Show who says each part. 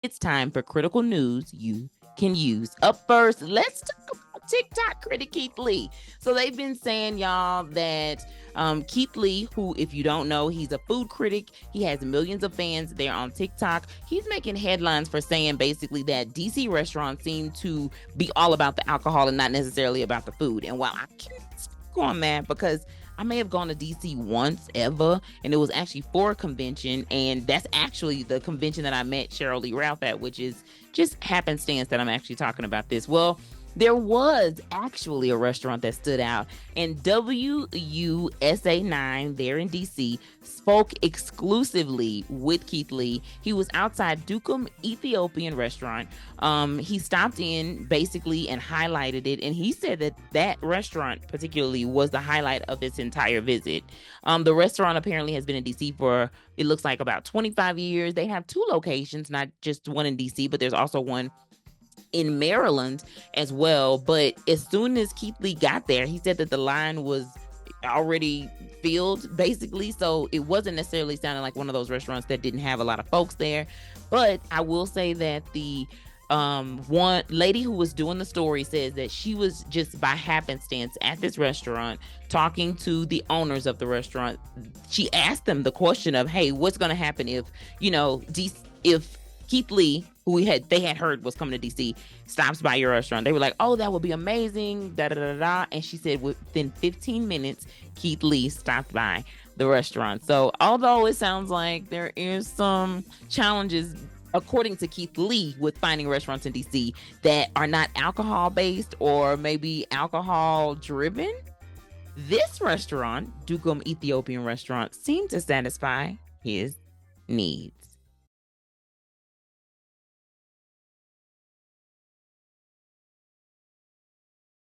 Speaker 1: It's time for critical news you can use. Up first, let's talk about TikTok critic Keith Lee. So they've been saying, y'all, that Keith Lee, who, if you don't know, he's a food critic. He has millions of fans there on TikTok. He's making headlines for saying basically that DC restaurants seem to be all about the alcohol and not necessarily about the food. And while I can't speak on that because I may have gone to DC once ever, and it was actually for a convention, and that's actually the convention that I met Cheryl Lee Ralph at, which is just happenstance that I'm actually talking about this. Well, there was actually a restaurant that stood out, and WUSA 9 there in DC spoke exclusively with Keith Lee. He was outside Dukem Ethiopian restaurant. He stopped in basically and highlighted it, and he said that that restaurant particularly was the highlight of this entire visit. The restaurant apparently has been in DC for, it looks like, about 25 years. They have two locations, not just one in DC, but there's also one in Maryland as well. But as soon as Keith Lee got there, he said that the line was already filled basically. So it wasn't necessarily sounding like one of those restaurants that didn't have a lot of folks there. But I will say that the one lady who was doing the story says that she was just by happenstance at this restaurant talking to the owners of the restaurant. She asked them the question of, hey, what's going to happen if, if Keith Lee, who they had heard was coming to DC, stops by your restaurant. They were like, oh, that would be amazing, da da da da. And she said within 15 minutes, Keith Lee stopped by the restaurant. So although it sounds like there is some challenges, according to Keith Lee, with finding restaurants in DC that are not alcohol based or maybe alcohol driven, this restaurant, Dukem Ethiopian restaurant, seemed to satisfy his needs.